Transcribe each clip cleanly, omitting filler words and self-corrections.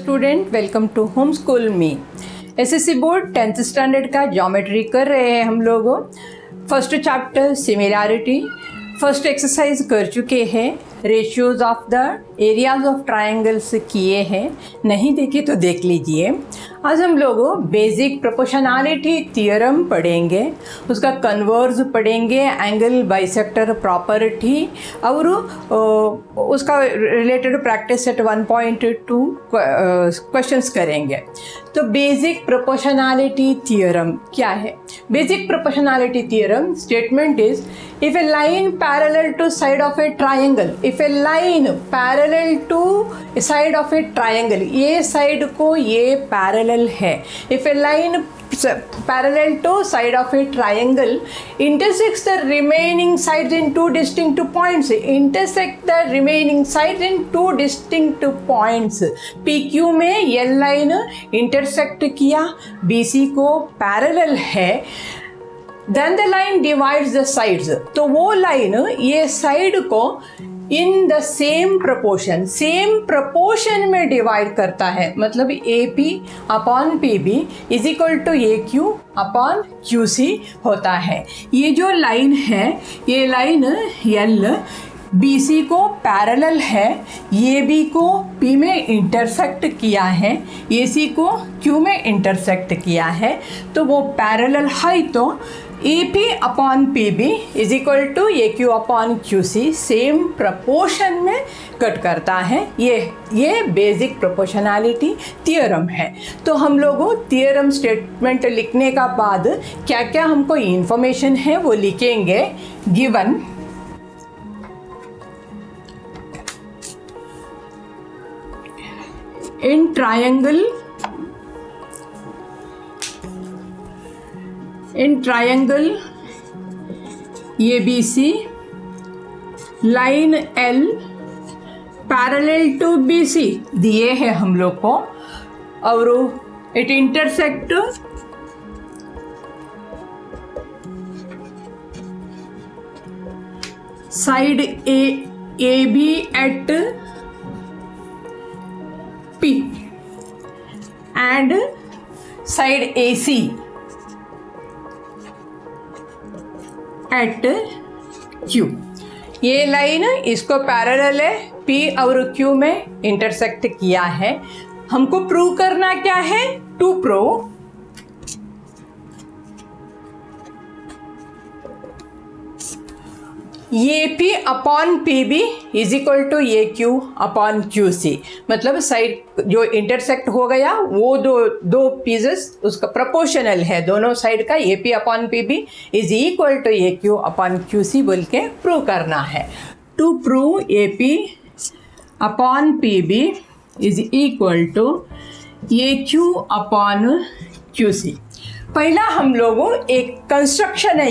Student, welcome to home school me. SSC board 10th standard का geometry कर रहे हैं हम लोग। First chapter similarity, first exercise कर चुके हैं। Ratios of the areas of triangles किए हैं, नहीं देखे तो देख लीजिए। आज हम लोग बेसिक प्रोपोर्शनैलिटी थ्योरम पढ़ेंगे, उसका कन्वर्स पढ़ेंगे, एंगल बाइसेक्टर प्रॉपर्टी और उसका रिलेटेड प्रैक्टिस सेट 1.2 क्वेश्चंस करेंगे। तो बेसिक प्रोपोर्शनैलिटी थ्योरम क्या है? Basic proportionality theorem statement is if a line parallel to side of a triangle, if a line parallel to side of a triangle, ये side को ये parallel है, if a line parallel to side of a triangle intersects the remaining sides in two distinct points, intersect the remaining sides in two distinct points, PQ में ये line intersect किया, BC को parallel है, then the line divides the sides, तो वो line ये side को in the same proportion में डिवाइड करता है। मतलब AP upon PB is equal to AQ upon QC होता है। ये जो लाइन है, ये लाइन L BC को पैरेलल है, AB को P में इंटरसेक्ट किया है, AC को Q में इंटरसेक्ट किया है, तो वो पैरेलल है, तो AP upon PB is equal to AQ upon QC same proportion में कट करता है। ये बेसिक प्रोपोर्शनैलिटी थ्योरम है। तो हम लोगों थ्योरम स्टेटमेंट लिखने का बाद क्या क्या हमको इंफॉर्मेशन है वो लिखेंगे। Given in triangle ABC line L parallel to BC दिए है हम लोग को, और it intersect side AB at P and side AC at Q। ये लाइन इसको पैरेलल है, P और Q में इंटरसेक्ट किया है। हमको प्रूव करना क्या है? To prove AP upon PB is equal to AQ upon QC। मतलब साइड जो इंटरसेक्ट हो गया वो दो पीसेस उसका प्रोपोर्शनल है, दोनों साइड का AP upon PB is equal to AQ upon QC बोल के प्रूव करना है। To prove AP upon PB is equal to AQ upon QC, पहला हम लोगों एक कंस्ट्रक्शन है,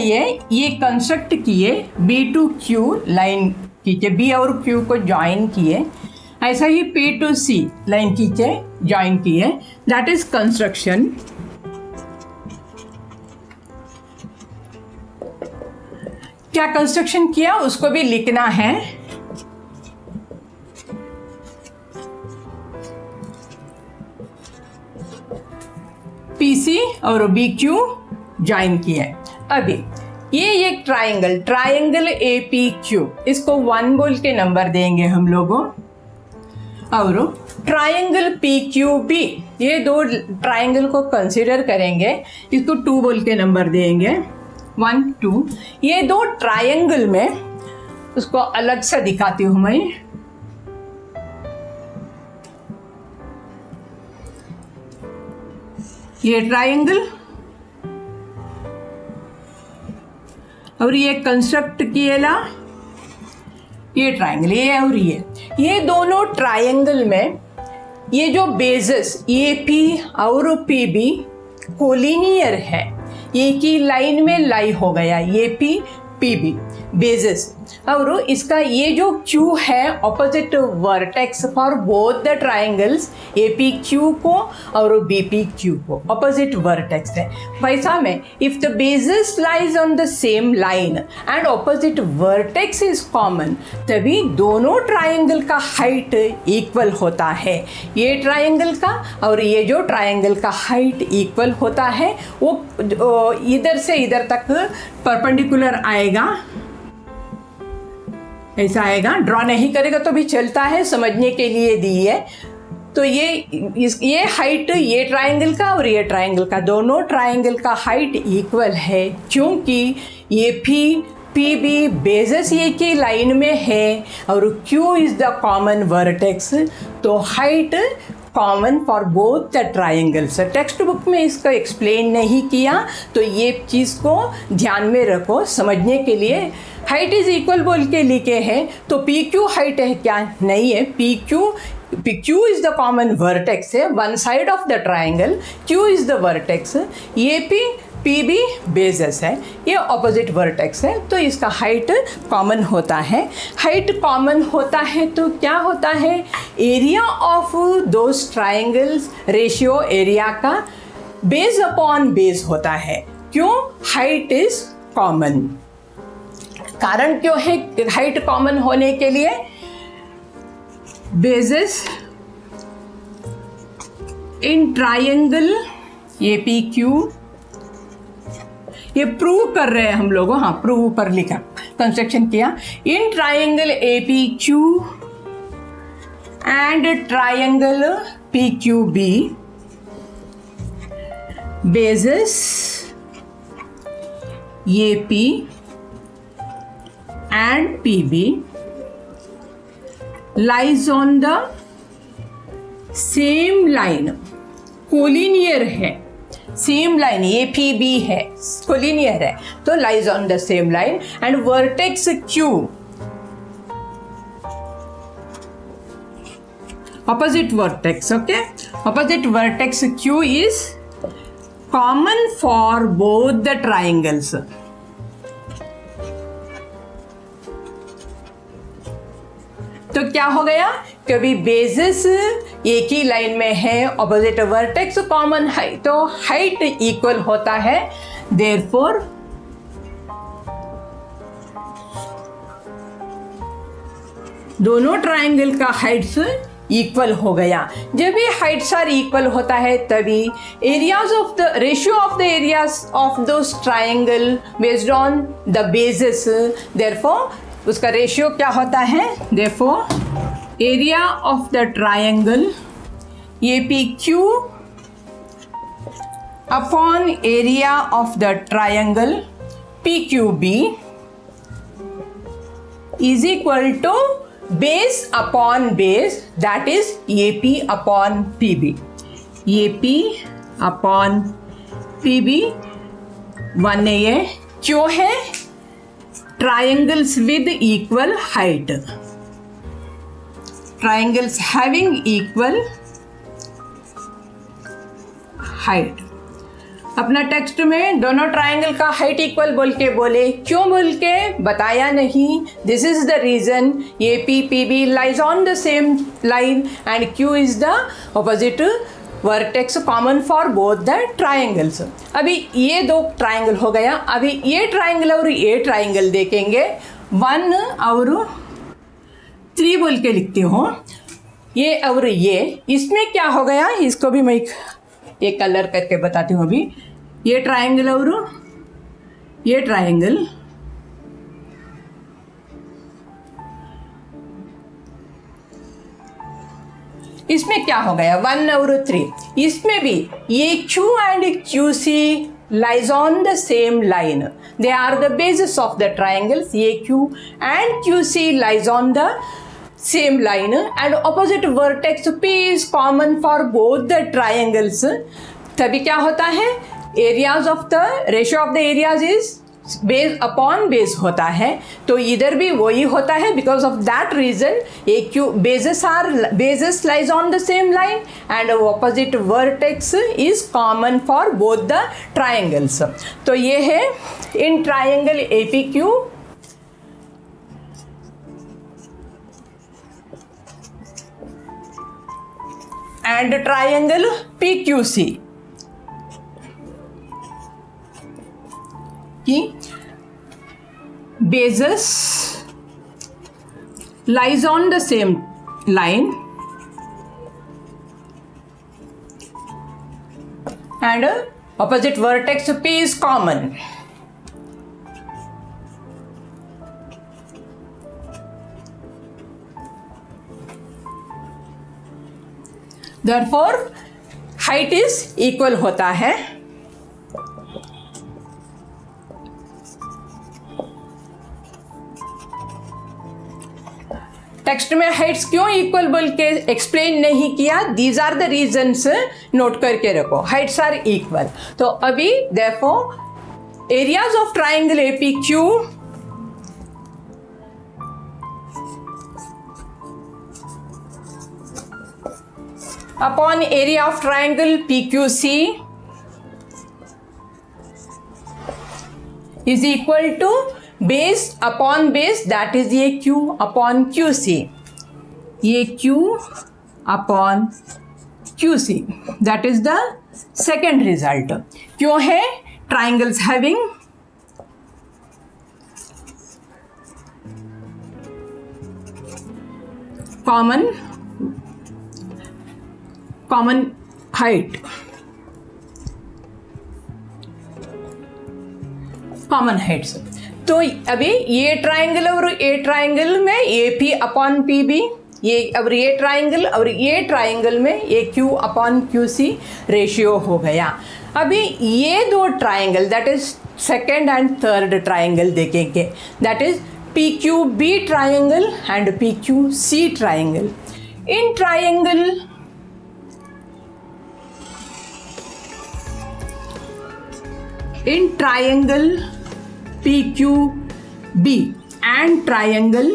ये कंस्ट्रक्ट किए, B to Q लाइन खींचे, B और Q को ज्वाइन किए, ऐसा ही P to C लाइन खींचे ज्वाइन किए, दैट इज कंस्ट्रक्शन। क्या कंस्ट्रक्शन किया उसको भी लिखना है। PC और BQ ज्वाइन किया है। अभी ये एक ट्राइंगल APQ, इसको 1 बोल के नंबर देंगे हम लोगों, और ट्राइंगल PQB, ये दो ट्राइंगल को कंसीडर करेंगे, इसको 2 बोल के नंबर देंगे, 1 2। ये दो ट्राइंगल में उसको अलग से दिखाती हूँ मैं। ये ट्राइंगल और ये कंस्ट्रक्ट किएला, ये ट्राइंगल, ये और ये दोनों ट्राइंगल में ये जो बेसेस AP और PB कोलिनियर है, एक ही लाइन में लाई हो गया, AP PB बेसेस और इसका ये जो Q है opposite vertex for both the triangles APQ को और BPQ को ऑपोजिट वर्टेक्स है। वैसा में if the basis lies on the same line and opposite vertex is common, तभी दोनों ट्राइंगल का हाइट इक्वल होता है। ये ट्राइंगल का और ये जो ट्राइंगल का हाइट इक्वल होता है, वो इधर से इधर तक परपेंडिकुलर आएगा, ऐसा आएगा। ड्रॉ नहीं करेगा तो भी चलता है, समझने के लिए दी है। तो ये हाइट ये ट्राइंगल का और ये ट्राइंगल का, दोनों ट्राइंगल का हाइट इक्वल है, क्योंकि ये PB बेसिस ये की लाइन में है और Q is the common vertex, तो height common for both the triangles. Text book में इसका एक्सप्लेन नहीं किया, तो ये चीज़ को ध्यान में रखो समझने के लिए। हाइट इज इक्वल बोल के लिखे हैं, तो PQ हाइट है क्या? नहीं है। PQ is the common vertex है, one side of the triangle, Q is the vertex, PB basis है, ये ऑपोजिट वर्टेक्स है, तो इसका हाइट कॉमन होता है। हाइट कॉमन होता है तो क्या होता है? Area of those triangles, ratio area का बेस अपॉन बेस होता है। क्यों? Height is common. कारण क्यों है हाइट कॉमन होने के लिए? बेसिस इन ट्राइंगल APQ, ये प्रूव कर रहे हैं हम लोग, हाँ प्रूव पर लिखा, कंस्ट्रक्शन किया। इन triangle APQ and triangle PQB, basis AP and PB lies on the same line, collinear है, सेम लाइन APB है, कोलिनियर है, तो lies on the same line and vertex Q opposite vertex, okay, opposite vertex Q is common for both the triangles. तो क्या हो गया? कभी basis एक ही लाइन में है, ऑपोजिट वर्टेक्स कॉमन है, तो हाइट इक्वल होता है। देयरफॉर दोनों ट्राइंगल का हाइट्स इक्वल हो गया। जब भी हाइट्स आर इक्वल होता है, तभी areas of the ratio of the areas of those triangle based on the basis, therefore उसका रेशियो क्या होता है? Therefore area of the triangle APQ upon area of the triangle PQB is equal to base upon base, that is AP upon PB। AP upon PB one है, ये क्यों है? Triangles with equal height, triangles having equal height. अपना text में दोनों triangle का height equal बोल के बोले, क्यों बोल के बताया नहीं। This is the reason AP PB lies on the same line and Q is the opposite vertex common for both the triangles. अभी ये दो ट्राइंगल हो गया, अभी ये ट्राइंगल और ये ट्राइंगल देखेंगे। 1 और 3 बोल के लिखती हूँ, ये और ये, इसमें क्या हो गया? इसको भी मैं एक कलर करके बताती हूँ। अभी ये ट्राइंगल और ये ट्राइंगल, इसमें क्या हो गया? 1 और 3, इसमें भी ये Q and QC lies on the same line. They are the basis of the triangles. AQ and QC lies on the same line and opposite vertex P is common for both the triangles. तभी क्या होता है? Areas of the ratio of the areas is base upon base होता है, तो इधर भी वही होता है। Because of that reason AQ basis lies on the same line and opposite vertex is common for both the triangles. तो ये है in triangle APQ and triangle PQC की bases lies on the same line and opposite vertex P is common. Therefore height is equal होता है. Text में Heights क्यों equal बोल के एक्सप्लेन नहीं किया, these are the reasons note करके रखो. Heights are equal. तो अभी देखो areas of triangle APQ upon area of triangle PQC is equal to base upon base, that is AQ upon QC. AQ upon QC, that is the second result. क्यों है? Triangles having common height, common heights. तो अभी ये triangle और ये triangle में A P upon P B, ये अब ये ट्राइंगल और ये ट्राइंगल में A Q upon Q C ratio हो गया. अभी ये दो triangle that is second and third triangle देखेंगे, that is P Q B triangle and P Q C triangle. In triangle PQB and triangle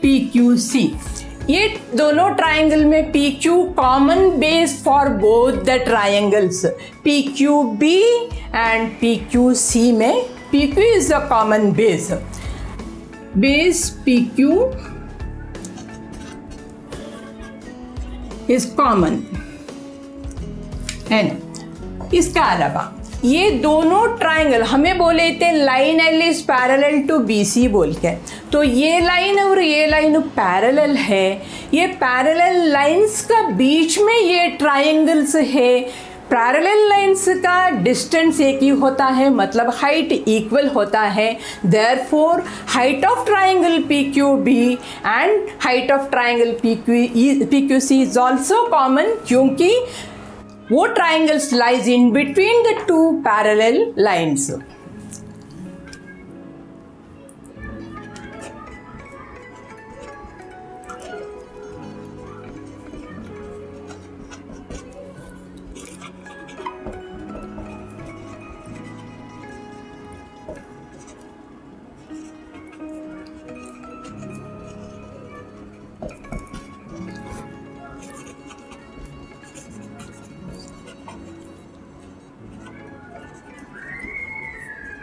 PQC, ये दोनों triangle में PQ common base for both the triangles. PQB and PQC में PQ is the common base. Base PQ is common. And इसका अलावा ये दोनों triangle हमें बोले थे line L is parallel to B C बोल के, तो ये लाइन और ये लाइन पैरेलल है. ये पैरेलल लाइंस का बीच में ये ट्राइंगल्स है. पैरेलल लाइंस का डिस्टेंस एक ही होता है, मतलब हाइट इक्वल होता है. Therefore height of triangle P Q B and height of triangle P Q C is also common, क्योंकि वो triangles lies in between the two parallel lines.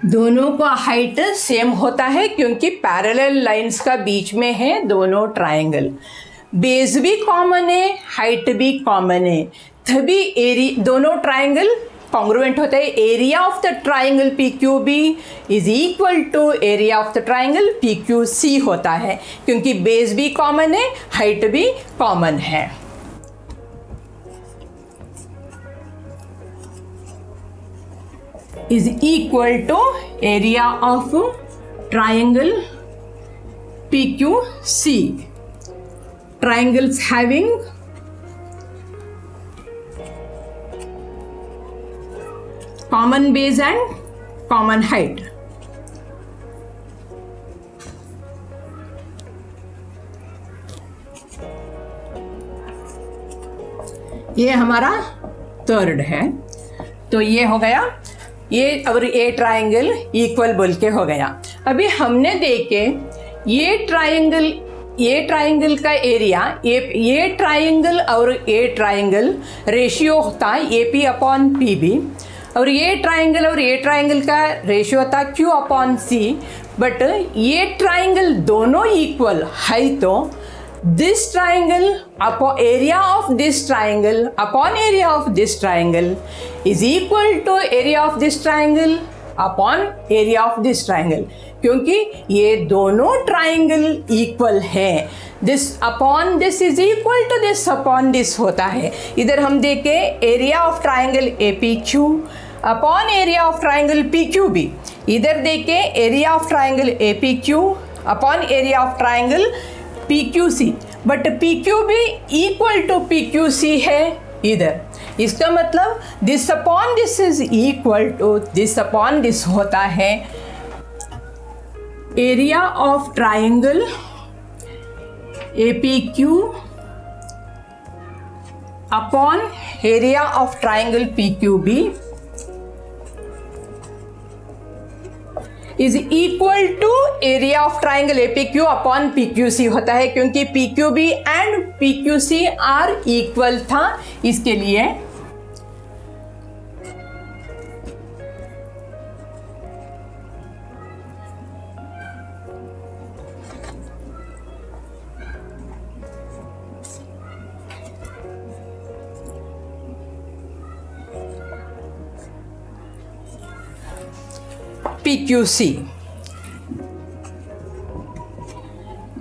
दोनों का हाइट सेम होता है क्योंकि पैरेलल लाइंस का बीच में है दोनों ट्राइंगल. बेस भी कॉमन है, हाइट भी कॉमन है, तभी दोनों ट्राइंगल कॉन्ग्रुएंट होता है. Area of the triangle P Q B is equal to area of the triangle P Q C होता है, क्योंकि बेस भी कॉमन है, हाइट भी कॉमन है. is equal to area of triangle PQC. Triangles having common base and common height. ये हमारा third है. तो ये हो गया, ये और ये ट्राइंगल इक्वल बोल के हो गया. अभी हमने देखे ये ट्राइंगल का एरिया, ये ट्राइंगल और ये ट्राइंगल रेशियो होता है A P upon P B, और ये ट्राइंगल का रेशियो होता है क्यू अपॉन सी. बट ये ट्राइंगल दोनों इक्वल है, तो this triangle upon area of this triangle upon area of this triangle is equal to area of this triangle upon area of this triangle, क्योंकि ये दोनों triangle equal हैं. This upon this is equal to this upon this होता है. इधर हम देखें area of triangle A P Q upon area of triangle P Q B. इधर देखें area of triangle A P Q upon area of triangle P Q C, but P Q B equal to P Q C है इधर. इसका मतलब this upon this is equal to this upon this होता है area of triangle A P Q upon area of triangle P Q B is equal to area of triangle A P Q upon P Q C होता है, क्योंकि P Q B and P Q C are equal था. इसके लिए PQC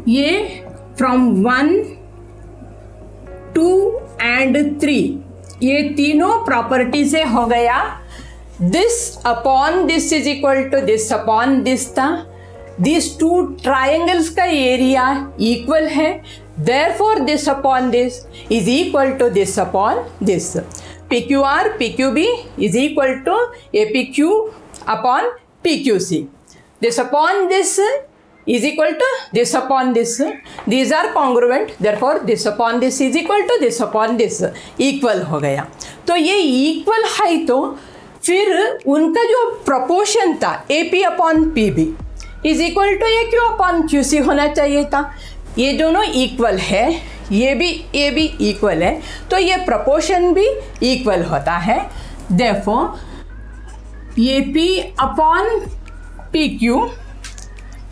ये from 1 2 and 3 ये तीनों property से हो गया. This upon this is equal to this upon this था. दिस टू ट्राइंगल्स का एरिया इक्वल है, therefore this upon this is equal to this upon this. PQR PQB is equal टू APQ upon PQC. This upon this is equal to this upon this. These are congruent, therefore this upon this is equal to this upon this. Equal हो गया. तो ये equal है तो फिर उनका जो proportion था AP upon PB is equal to AQ upon QC होना चाहिए था. ये दोनों equal है, ये भी equal है, तो ये proportion भी equal होता है. Therefore ये P upon P Q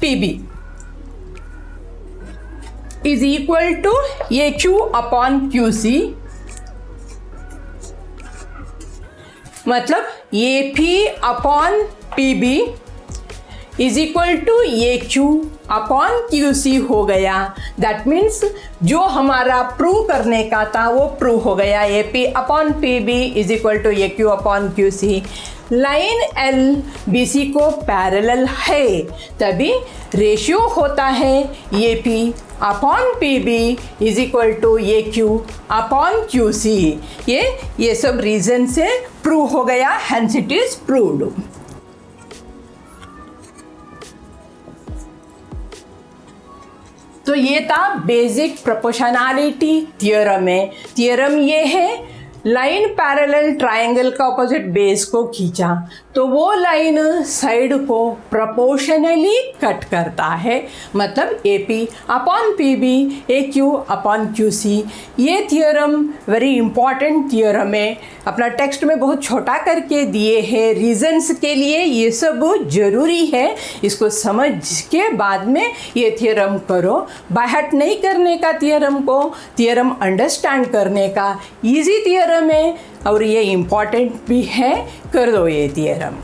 P B is equal to ये Q अपॉन क्यू सी. मतलब ये P upon P B is equal to ये Q अपॉन क्यू सी हो गया. दैट मीन्स जो हमारा प्रूव करने का था वो प्रूव हो गया. ये P upon P B is equal to ये Q upon Q C. Line L B C को पैरेलल है, तभी रेशियो होता है ये P upon P B is equal to ये Q अपॉन क्यू सी. ये सब रीजन से प्रूव हो गया, हेंस इट इज प्रूव्ड. तो ये था बेसिक प्रोपोर्शनैलिटी थ्योरम में. थ्योरम ये है लाइन पैरेलल ट्राइंगल का ऑपोजिट बेस को खींचा तो वो लाइन साइड को प्रोपोर्शनली कट करता है. मतलब A P upon P B A Q upon Q C. ये थियोरम वेरी इंपॉर्टेंट थियोरम है. अपना टेक्स्ट में बहुत छोटा करके दिए हैं रीजंस के लिए. ये सब ज़रूरी है, इसको समझ के बाद में ये थियोरम करो. बाहट नहीं करने का थियोरम को, थियोरम अंडरस्टैंड करने का इजी थियोरम है और ये इम्पॉर्टेंट भी है. कर दो ये थियोरम.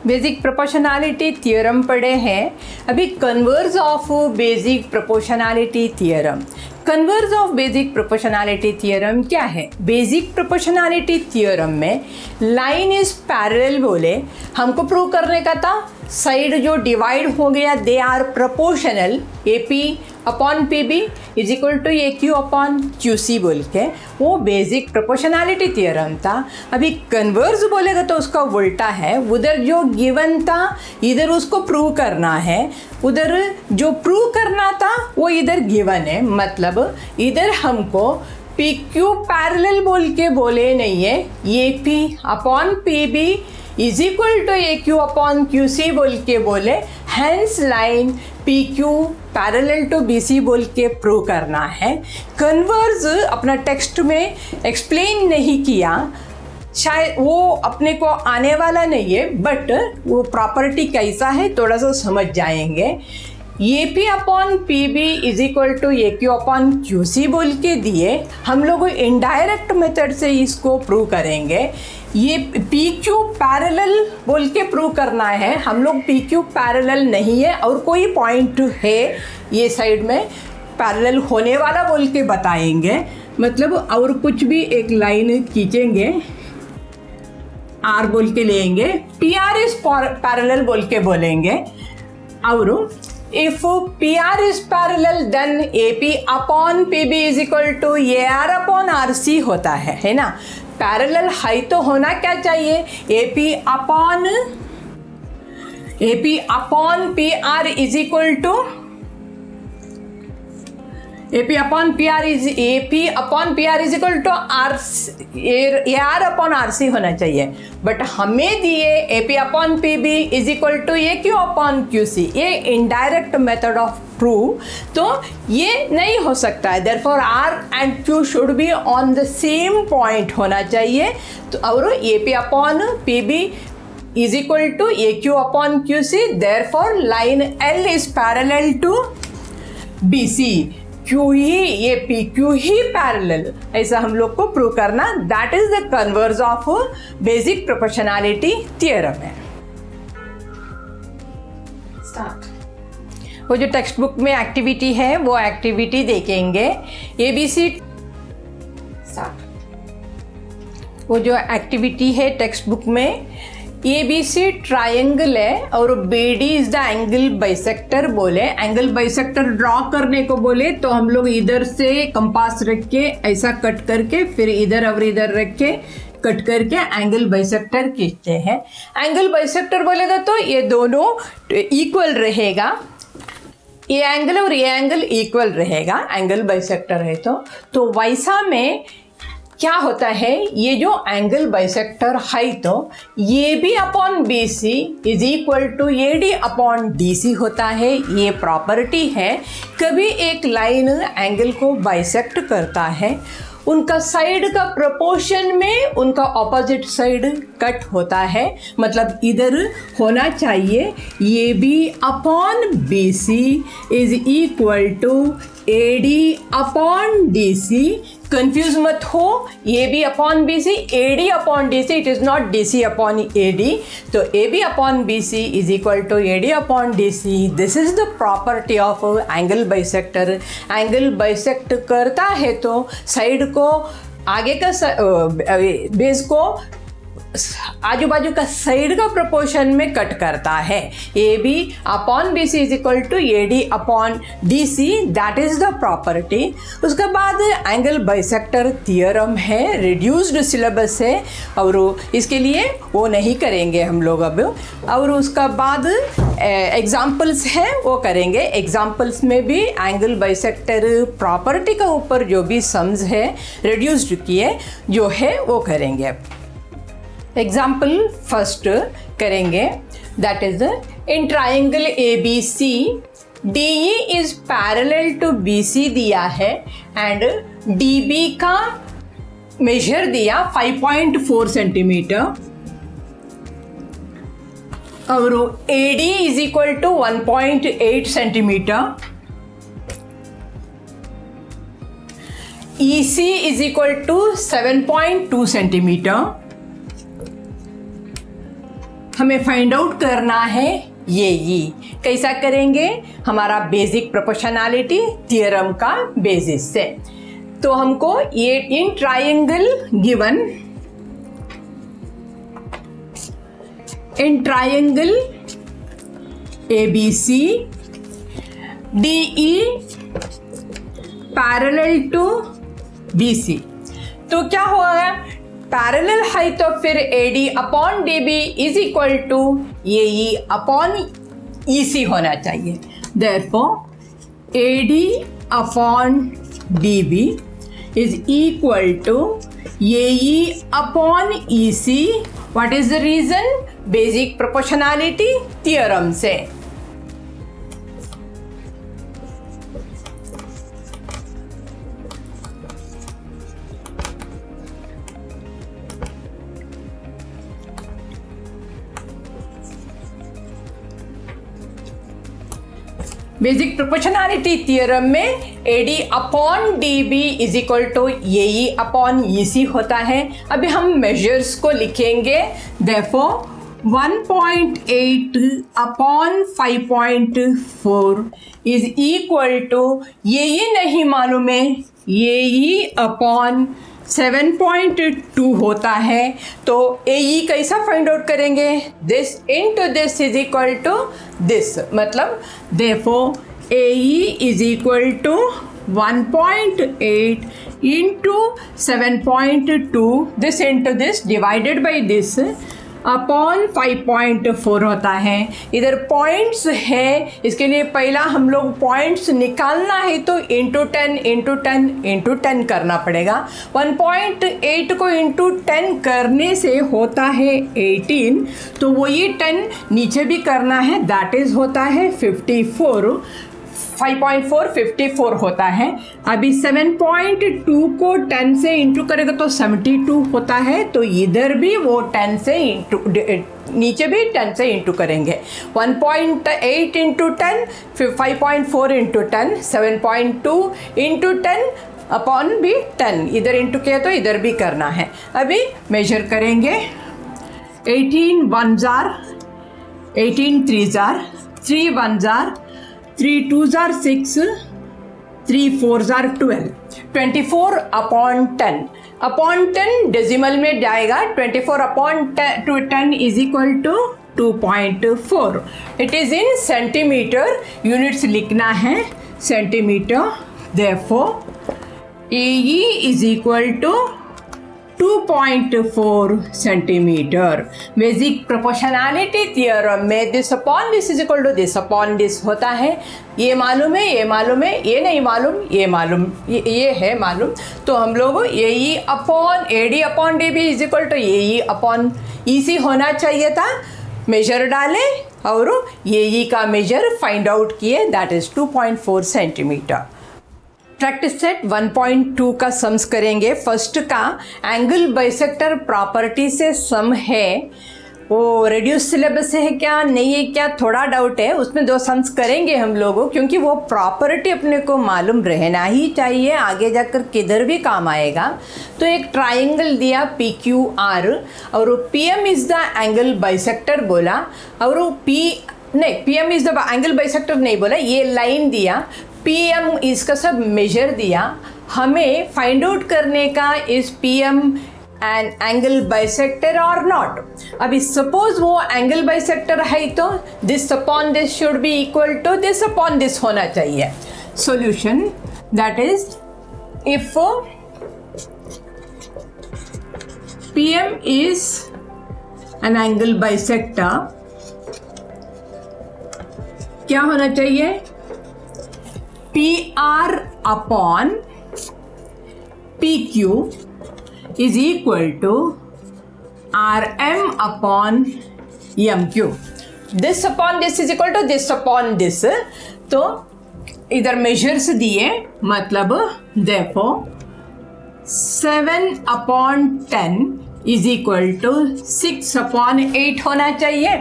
बेसिक प्रोपोर्शनैलिटी थियोरम पढ़े हैं. अभी converse of basic proportionality theorem. Converse of basic proportionality theorem क्या है? बेसिक प्रोपोर्शनैलिटी थियोरम में लाइन इज पैरेलल बोले हमको प्रूव करने का था. साइड जो डिवाइड हो गया they are proportional. A P upon P B is equal to A Q upon Q C बोल के वो बेसिक प्रोपोर्शनैलिटी थियोरम था. अभी कन्वर्स बोलेगा तो उसका उल्टा है. उधर जो गिवन था इधर उसको प्रूव करना है, उधर जो प्रूव करना था वो इधर गिवन है. मतलब इधर हमको पी क्यू पैरेलल बोल के बोले नहीं है, A P upon P B is equal to A Q upon Q C बोल के बोले. Hence line P Q parallel to B C बोल के प्रूव करना है. कन्वर्स अपना टेक्स्ट में एक्सप्लेन नहीं किया, शायद वो अपने को आने वाला नहीं है, बट वो प्रॉपर्टी कैसा है थोड़ा सा समझ जाएंगे. AP upon PB is equal to AQ upon QC बोल के दिए, हम लोग इनडायरेक्ट मेथड से इसको प्रूव करेंगे। ये PQ पैरेलल बोल के प्रूव करना है, हम लोग PQ पैरेलल नहीं है और कोई पॉइंट है ये साइड में पैरेलल होने वाला बोल के बताएंगे। मतलब और कुछ भी एक लाइन खींचेंगे, R बोल के लेंगे, PR इज पैरेलल बोल के बोलेंगे। और if PR is parallel then AP upon PB is equal to AR upon RC होता है ना। पैरेलल है तो होना क्या चाहिए, AP upon PR is equal to AP upon PR is equal to AR upon RC होना चाहिए, बट हमें दिए AP upon PB is equal to AQ upon QC। ये इनडायरेक्ट मेथड ऑफ प्रूव, तो ये नहीं हो सकता है। Therefore R and Q should be on the same point होना चाहिए। तो और AP upon PB is equal to AQ upon QC, therefore line L is parallel to BC। क्यू ही ये PQ ही पैरेलल, ऐसा हम लोग को प्रूव करना। That is the converse of basic proportionality theorem है। वो जो टेक्स्ट बुक में एक्टिविटी है वो एक्टिविटी देखेंगे। ABC वो जो एक्टिविटी है टेक्स्ट बुक में, ABC ट्रायंगल है और BD is the angle bisector बोले। एंगल बाइसेक्टर ड्रॉ करने को बोले तो हम लोग इधर से कंपास रख के ऐसा कट करके फिर इधर और इधर रख के कट करके एंगल बाइसेक्टर खींचते हैं। एंगल बाइसेक्टर बोलेगा तो ये दोनों इक्वल रहेगा, ये एंगल और ये एंगल इक्वल रहेगा एंगल बाइसेक्टर है तो वैसा में क्या होता है, ये जो एंगल बाइसेक्टर है तो ये भी upon BC is equal to AD upon DC होता है। ये प्रॉपर्टी है, कभी एक लाइन एंगल को बाइसेक्ट करता है, उनका साइड का प्रोपोर्शन में उनका ऑपोजिट साइड कट होता है। मतलब इधर होना चाहिए ये भी upon BC is equal to AD upon DC। Confuse मत हो, ये भी upon BC, AD upon DC, it is not DC upon AD। तो AB upon BC is equal to AD upon DC। This is the property of angle bisector. Angle bisect करता है तो side को आगे का बेस को आजू बाजू का साइड का प्रोपोर्शन में कट करता है। AB upon BC is equal to AD upon DC, that is the property. उसके बाद एंगल बाइसेक्टर थियरम है, रिड्यूस्ड सिलेबस है और इसके लिए वो नहीं करेंगे हम लोग अब। और उसका बाद एग्जाम्पल्स हैं वो करेंगे। एग्जाम्पल्स में भी एंगल बाइसेक्टर प्रॉपर्टी का ऊपर जो भी सम्स है रिड्यूस्ड किए जो है वो करेंगे। एग्जाम्पल फर्स्ट करेंगे, that is in triangle ABC DE is parallel to BC दिया है एंड DB का मेजर दिया 5.4 सेंटीमीटर और AD is equal to 1.8 centimetre, EC is equal to 7.2 centimetre. हमें फाइंड आउट करना है ये कैसा करेंगे, हमारा बेसिक प्रोपोर्शनैलिटी थियरम का बेसिस से। तो हमको ये in triangle given in triangle ABC DE parallel to BC, तो क्या होगा, पैरेलल है तो फिर AD upon DB is equal to AE upon EC होना चाहिए। Therefore AD upon DB is equal to AE upon EC। What is the reason, basic proportionality theorem से। Basic proportionality theorem में AD upon DB is equal to AE upon EC होता है। अभी हम measures को लिखेंगे। Therefore 1.8 upon 5.4 is equal to AE नहीं मालूम है, AE अपॉन 7.2 होता है। तो AE कैसा फाइंड आउट करेंगे? This into this is equal to this, मतलब therefore AE is equal to 1.8 into 7.2, this into this divided by this upon 5.4 होता है। इधर पॉइंट्स है, इसके लिए पहला हम लोग पॉइंट्स निकालना है तो इंटू 10 इंटू 10 इंटू 10 करना पड़ेगा। 1.8 को इंटू 10 करने से होता है 18, तो वो ये 10 नीचे भी करना है, दैट इज़ होता है 54। 5.4 54 होता है। अभी 7.2 को 10 से इंटू करेगा तो 72 होता है, तो इधर भी वो 10 से इंटू, नीचे भी 10 से इंटू करेंगे। 1.8 इंटू 10, फिर 5.4 इंटू 10, 7.2 इंटू 10 अपॉन भी 10, इधर इंटू किया तो इधर भी करना है। अभी मेजर करेंगे। 18 1 जार, 18 3 जार, 3 1 जार, 3 2 जार 6, 3 4 जार 12, 24 अपॉन 10, अपॉन 10 डेसिमल में जाएगा। 24 upon 10 is equal to 2.4। It is in centimetre, units लिखना है centimetre. Therefore AE is equal to 2.4 centimetre. Basic proportionality theorem में this upon this is equal to this upon this होता है। ये मालूम है, ये मालूम है, ये नहीं मालूम, ये मालूम, ये है मालूम। तो हम लोग AE upon AD upon DB is equal to AE upon EC होना चाहिए था। मेजर डाले और AE का मेजर फाइंड आउट किए, that is 2.4 centimetre. Practice set 1.2 का सम्स करेंगे। फर्स्ट का एंगल बाइसेक्टर प्रॉपर्टी से सम है, वो रेड्यूस सिलेबस से है क्या नहीं है क्या थोड़ा डाउट है, उसमें 2 सम्स करेंगे हम लोगों, क्योंकि वो प्रॉपर्टी अपने को मालूम रहना ही चाहिए, आगे जाकर किधर भी काम आएगा। तो एक ट्राइंगल दिया PQR और PM is the angle bisector बोला, और PM is the angle bisector नहीं बोला, ये लाइन दिया। PM इसका सब मेजर दिया, हमें फाइंड आउट करने का इस PM एन एंगल बाइसेक्टर और नॉट। अभी सपोज वो एंगल बाइसेक्टर है तो this upon this should be equal to this upon this होना चाहिए। Solution that is if PM is an angle bisector, क्या होना चाहिए? PR upon PQ is equal to RM upon MQ. This upon this is equal to this upon this. तो इधर measures दिए, मतलब therefore 7 upon 10 is equal to 6 upon 8 होना चाहिए।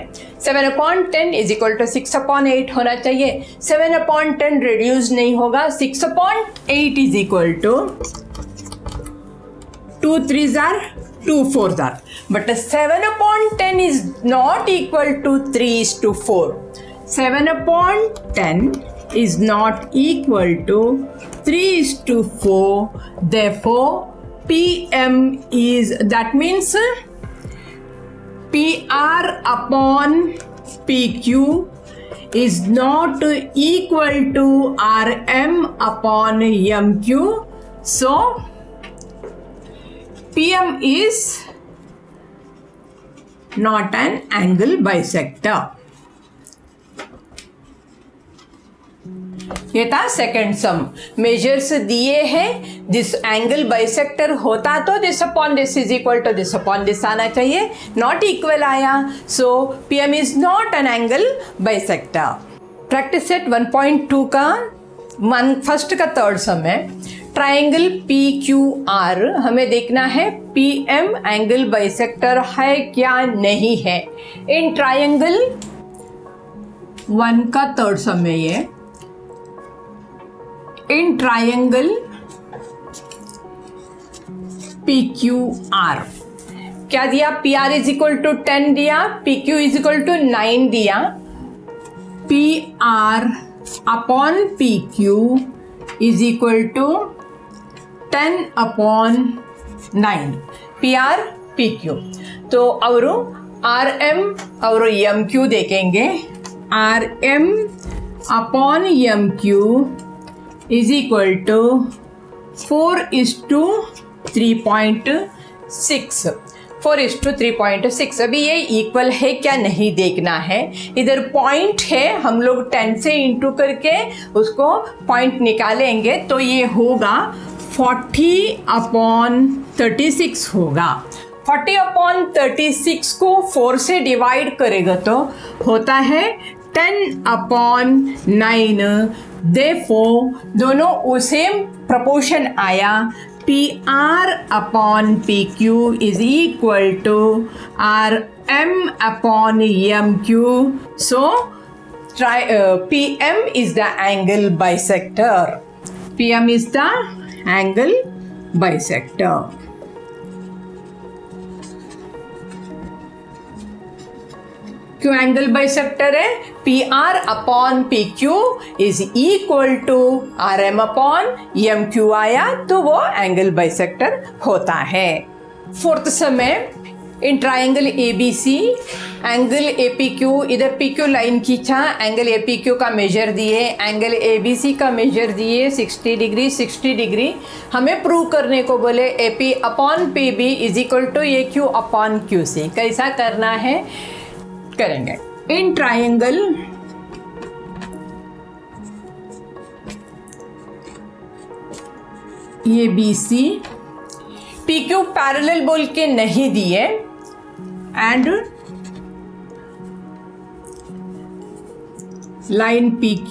7 upon 10 is equal to 6 upon 8 होना चाहिए। 7 अपॉन 10 रिड्यूस नहीं होगा। 6 अपॉन 8 इज इक्वल टू 2 3 जार 2 4 जार, but 7 upon 10 is not equal to 3:4। 7 upon 10 is not equal to 3:4. Therefore PM is, that means PR upon PQ is not equal to RM upon MQ. So PM is not an angle bisector. ये था second sum. Measures दिए हैं, this angle bisector होता तो this upon this is equal to this upon this आना चाहिए, not equal आया, so PM is not an angle bisector. Practice set 1.2 का फर्स्ट का थर्ड सम है। ट्राइंगल PQR हमें देखना है PM एंगल बाइसेक्टर है क्या नहीं है। इन ट्राइंगल 1 का थर्ड सम है ये। इन ट्रायंगल PQR क्या दिया, PR इज इक्वल टू 10 दिया, PQ इज इक्वल टू 9 दिया, PR upon PQ is equal to 10 upon 9 PR PQ। तो और RM और MQ देखेंगे, RM upon MQ is equal to 4:3.6, 4:3.6। अभी ये इक्वल है क्या नहीं देखना है, इधर पॉइंट है, हम लोग 10 से इंटू करके उसको पॉइंट निकालेंगे तो ये होगा 40/36 होगा। 40/36 को 4 से डिवाइड करेगा तो होता है 10/9। Therefore दोनों सेम प्रपोर्शन आया, PR upon PQ is equal to RM upon MQ। So PM is the angle bisector. PM is the angle bisector. क्यों एंगल बाइसेक्टर है? PR upon PQ is equal to RM upon MQ आया तो वो angle bisector होता है। Fourth समय इन triangle ABC angle APQ, इधर PQ line खींचा, एंगल APQ का मेजर दिए, एंगल ABC का मेजर दिए 60 डिग्री 60 डिग्री। हमें प्रूव करने को बोले AP upon PB is equal to AQ upon QC। कैसा करना है करेंगे। In triangle ABC PQ parallel बोल के नहीं दिए and line PQ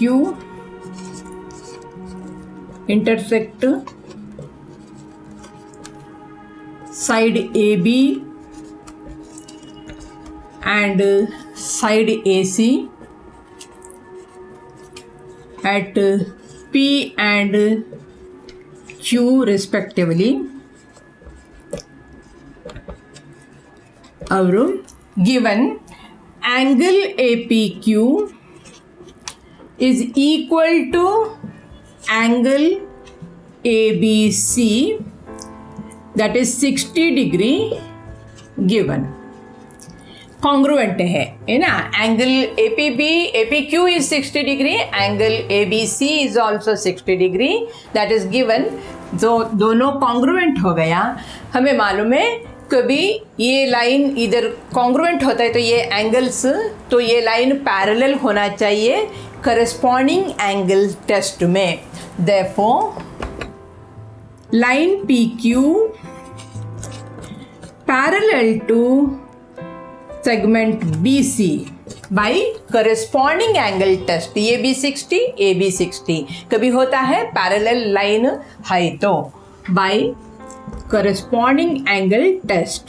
intersect side AB and side AC at P and Q respectively। और given angle APQ is equal to angle ABC that is 60 degree given। Congruent है ना, angle APQ is 60 degree, angle ABC is also 60 degree, that is given. जो दोनों congruent हो गया, हमें मालूम है कभी ये लाइन इधर कॉन्ग्रुएंट होता है तो ये एंगल्स, तो ये लाइन पैरेलल होना चाहिए करस्पॉन्डिंग एंगल टेस्ट में। Therefore line PQ parallel to segment BC by corresponding angle test, AB 60 AB 60 कभी होता है पैरेलल लाइन है तो by corresponding angle test।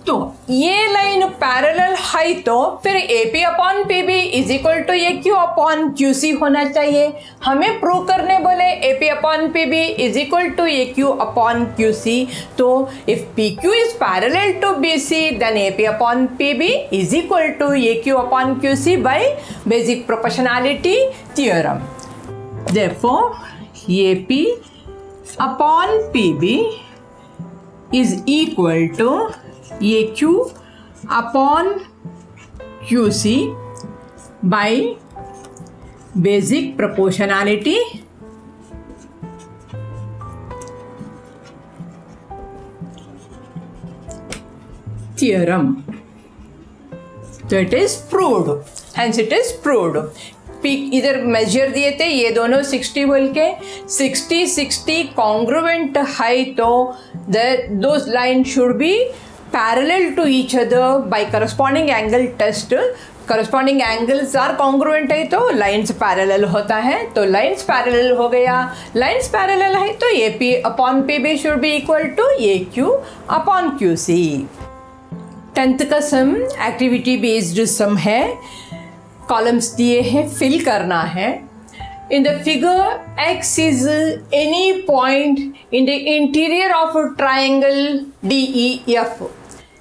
तो ये लाइन पैरेलल है तो फिर AP upon PB is equal to AQ upon QC होना चाहिए। हमें प्रूव करने बोले AP upon PB is equal to AQ upon QC। तो if PQ is parallel to BC then AP upon PB is equal to AQ upon QC by basic proportionality theorem. Therefore AP upon PB is equal to AQ upon QC by basic proportionality theorem। तो it is proved, hence it is proved। इधर major दिए थे ये दोनों 60 बोल के, 60 congruent है तो those lines should be parallel to each other by corresponding angle test। corresponding angles are congruent है तो lines parallel होता है, तो lines parallel हो गया। lines parallel है तो AP upon PB should be equal to AQ upon QC। 10th का सम एक्टिविटी बेस्ड सम है, कॉलम्स दिए हैं, फिल करना है। In the figure, X is any point in the interior of a triangle DEF.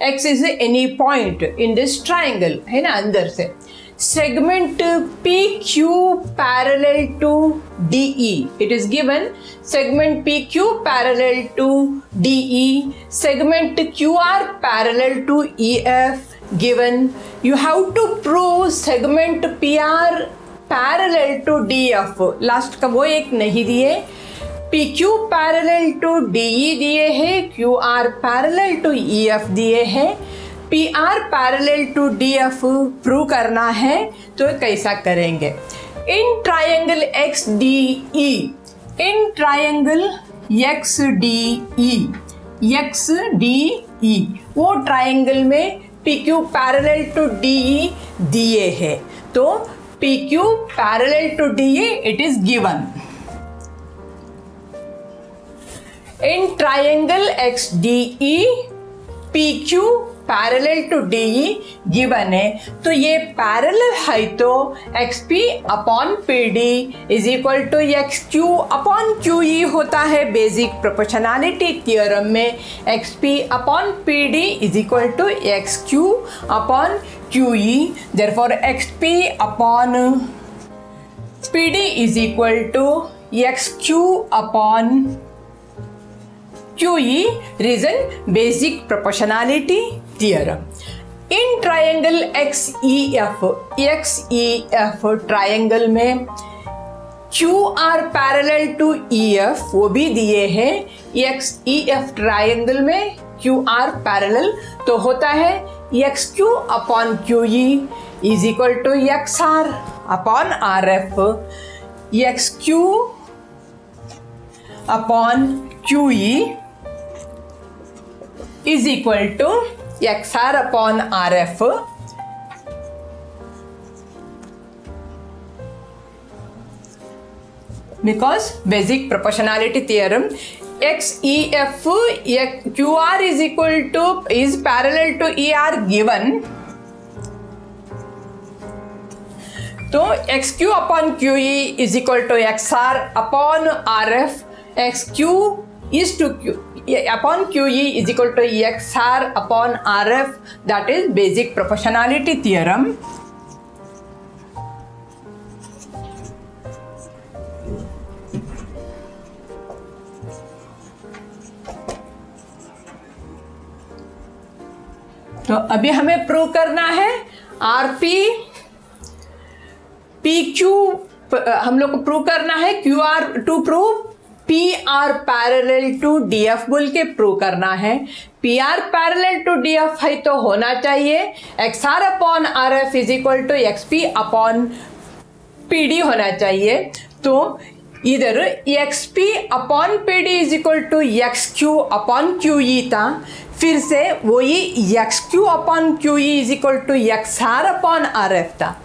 X is any point in this triangle, है ना, अंदर से। Segment PQ parallel to DE. It is given segment PQ parallel to DE. Segment QR parallel to EF given. You have to prove segment PR parallel to DF, last का वो एक नहीं दिए। PQ parallel to DE दिए हैं, QR parallel to EF दिए हैं, PR parallel to DF prove करना है। तो कैसा करेंगे? In triangle XDE, in triangle XDE वो ट्रायंगल में PQ पैरेलल टू DE दिए हैं, तो PQ parallel to DE it is given. In triangle XDE PQ parallel to DE given है, तो ये parallel है तो XP upon PD is equal to XQ upon QE होता है। बेसिक प्रोपोर्शनैलिटी थियरम में XP upon PD is equal to XQ upon QE, therefore XP upon PD is equal to XQ upon QE, reason basic proportionality theorem. In triangle XEF triangle में QR parallel to EF वो भी दिए हैं। XEF triangle में QR parallel तो होता है XQ upon QE is equal to XR upon RF. XQ upon QE is equal to XR upon RF. Because basic proportionality theorem, XEF QR is equal to is parallel to ER given, तो XQ upon QE is equal to XR upon RF. XQ is to Q upon QE is equal to XR upon RF. That is basic proportionality theorem. तो अभी हमें prove करना है RP PQ, हम लोग को prove करना है QR to prove PR parallel to DF बोल के प्रूव करना है। PR पैरेलल टू DF है तो होना चाहिए XR upon RF is equal to XP upon PD होना चाहिए। तो इधर XP upon PD is equal to XQ upon QE था, फिर से वही XQ upon QE is equal to XR upon RF था।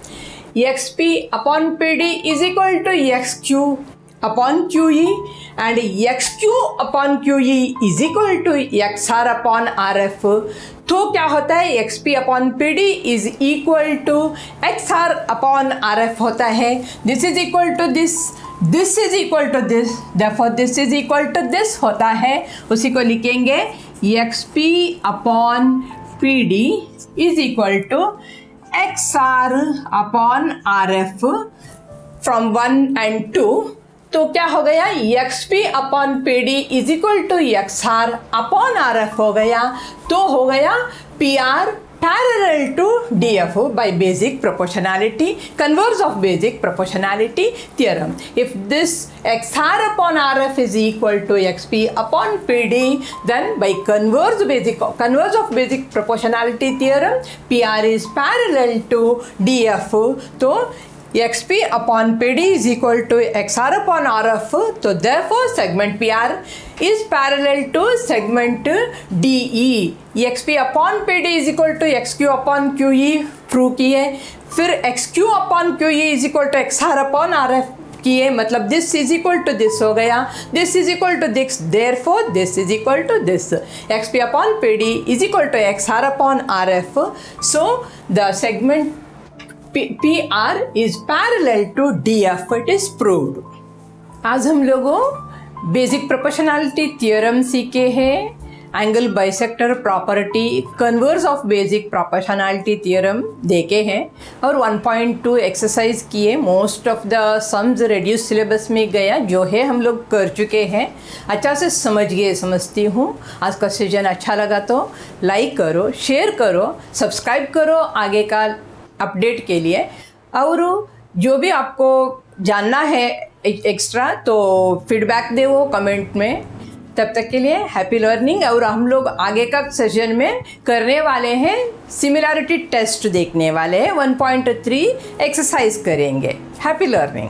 XP upon PD is equal to XQ upon QE and XQ upon QE is equal to XR upon RF. तो क्या होता है? XP upon PD is equal to XR upon RF होता है। This is equal to this, this is equal to this, therefore this is equal to this होता है। उसी को लिखेंगे XP upon PD is equal to XR upon RF from 1 and 2, तो क्या हो गया? XP upon PD is equal to XR upon RF हो गया, तो हो गया PR parallel to DF by basic proportionality, converse of basic proportionality theorem. If this XR upon RF is equal to XP upon PD, then by converse of basic proportionality theorem, PR is parallel to DF. तो XP upon PD is equal to XR upon RF, तो therefore segment PR is parallel to segment DE. XP upon PD is equal to XQ upon QE prove किए, फिर XQ upon QE is equal to XR upon RF किए, मतलब this is equal to this हो गया, this is equal to this, therefore this is equal to this, X P upon P D is equal to X R upon R F. So the segment P R is parallel to D F. It is proved. आज हम लोगों basic proportionality theorem सीखे हैं, angle bisector property, converse of basic proportionality theorem देखे हैं और 1.2 exercise किए. Most of the sums reduce syllabus में गया, जो है हम लोग कर चुके हैं. अच्छा से समझ गए समझती हूँ. आज का सेशन अच्छा लगा तो लाइक करो, शेयर करो, सब्सक्राइब करो आगे का अपडेट के लिए. और जो भी आपको जानना है एक्स्ट्रा तो फीडबैक दे वो कमेंट में. तब तक के लिए हैप्पी लर्निंग. और हम लोग आगे का सेशन में करने वाले हैं सिमिलैरिटी टेस्ट देखने वाले हैं, 1.3 एक्सरसाइज करेंगे. Happy learning.